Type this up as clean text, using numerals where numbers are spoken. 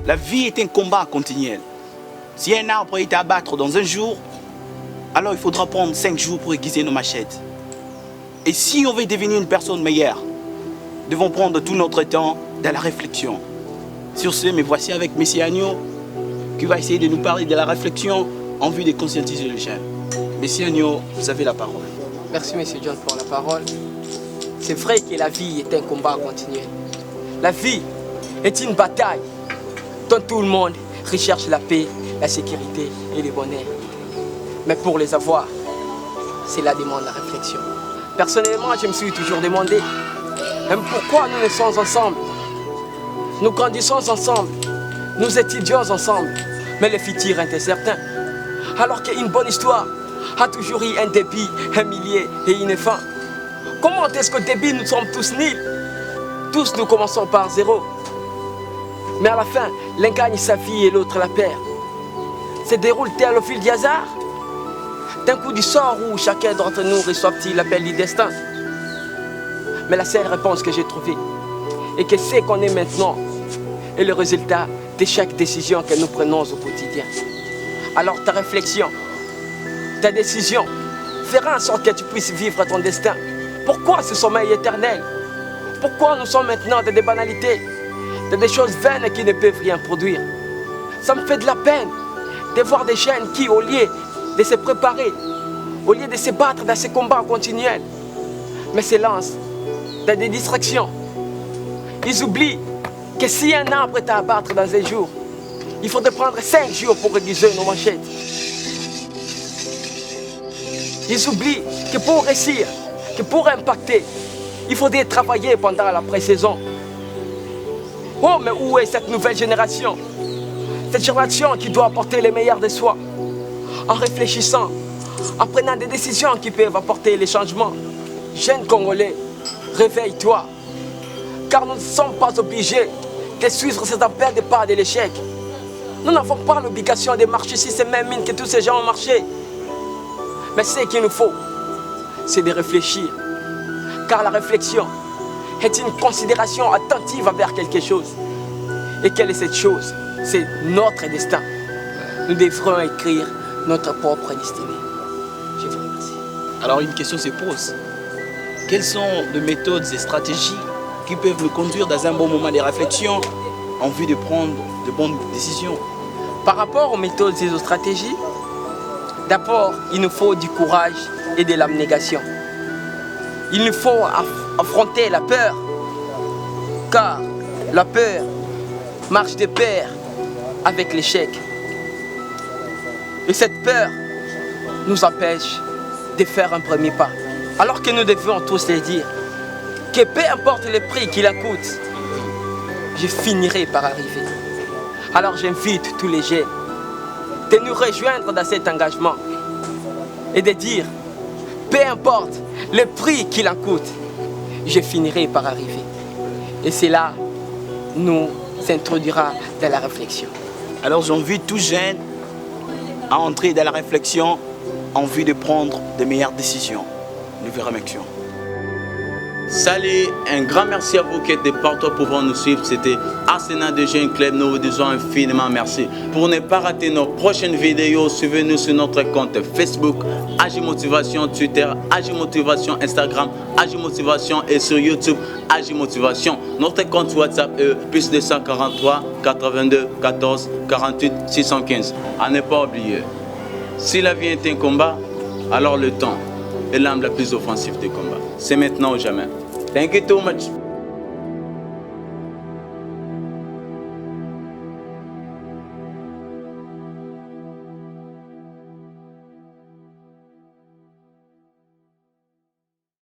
La vie est un combat continuel. Si un arbre est à abattre dans un jour, alors il faudra prendre 5 jours pour aiguiser nos machettes. Et si on veut devenir une personne meilleure, nous devons prendre tout notre temps dans la réflexion. Sur ce, me voici avec M. Agneau, qui va essayer de nous parler de la réflexion en vue de conscientiser les jeunes. M. Agneau, vous avez la parole. Merci M. John pour la parole. C'est vrai que la vie est un combat continuel. La vie est une bataille dont tout le monde recherche la paix, la sécurité et le bonheur. Mais pour les avoir, cela demande la réflexion. Personnellement, je me suis toujours demandé même pourquoi nous naissons ensemble. Nous grandissons ensemble, nous étudions ensemble, mais le futur est incertain. Alors qu'une bonne histoire a toujours eu un début, un milieu et une fin. Comment est-ce qu'au début nous sommes tous nuls? Tous nous commençons par zéro. Mais à la fin, l'un gagne sa vie et l'autre la perd. Se déroule-t-elle au fil du hasard? D'un coup du sort où chacun d'entre nous reçoit-il l'appel du destin? Mais la seule réponse que j'ai trouvée est que ce qu'on est maintenant est le résultat de chaque décision que nous prenons au quotidien. Alors ta réflexion, ta décision fera en sorte que tu puisses vivre ton destin. Pourquoi ce sommeil éternel? Pourquoi nous sommes maintenant dans des banalités, dans des choses vaines qui ne peuvent rien produire? Ça me fait de la peine de voir des jeunes qui, au lieu de se préparer, au lieu de se battre dans ces combats continuels, mais se lancent dans des distractions. Ils oublient que si un arbre est à abattre dans un jour, il faudrait prendre 5 jours pour aiguiser nos machettes. Ils oublient que pour réussir, que pour impacter, il faudrait travailler pendant la pré-saison. Oh, mais où est cette nouvelle génération? Cette génération qui doit apporter le meilleur de soi, en réfléchissant, en prenant des décisions qui peuvent apporter les changements. Jeunes Congolais, réveille-toi, car nous ne sommes pas obligés de suivre cet appel de pas de l'échec. Nous n'avons pas l'obligation de marcher sur ces mêmes mines que tous ces gens ont marché. Mais ce qu'il nous faut, c'est de réfléchir. Car la réflexion est une considération attentive envers quelque chose. Et quelle est cette chose? C'est notre destin. Nous devrons écrire notre propre destinée. Je vous remercie. Alors une question se pose. Quelles sont les méthodes et stratégies qui peuvent nous conduire dans un bon moment de réflexion en vue de prendre de bonnes décisions? Par rapport aux méthodes et aux stratégies, d'abord, il nous faut du courage et de l'abnégation. Il nous faut affronter la peur, car la peur marche de pair avec l'échec. Et cette peur nous empêche de faire un premier pas. Alors que nous devons tous les dire que peu importe le prix qu'il en coûte, je finirai par arriver. Alors j'invite tous les jeunes de nous rejoindre dans cet engagement et de dire, peu importe le prix qu'il en coûte, je finirai par arriver. Et cela nous introduira dans la réflexion. Alors j'invite tous jeunes à entrer dans la réflexion en vue de prendre de meilleures décisions. Nous vous remercions. Salut, un grand merci à vous qui êtes de partout pour nous suivre. C'était Arsenal de Jeunes Club. Nous vous disons infiniment merci. Pour ne pas rater nos prochaines vidéos, suivez-nous sur notre compte Facebook, AG Motivation, Twitter, AG Motivation, Instagram, AG Motivation et sur YouTube, AG Motivation. Notre compte WhatsApp est plus 243 82 14 48 615. À ne pas oublier, si la vie est un combat, alors le temps est l'arme la plus offensive des combats. C'est maintenant ou jamais. Thank you too much.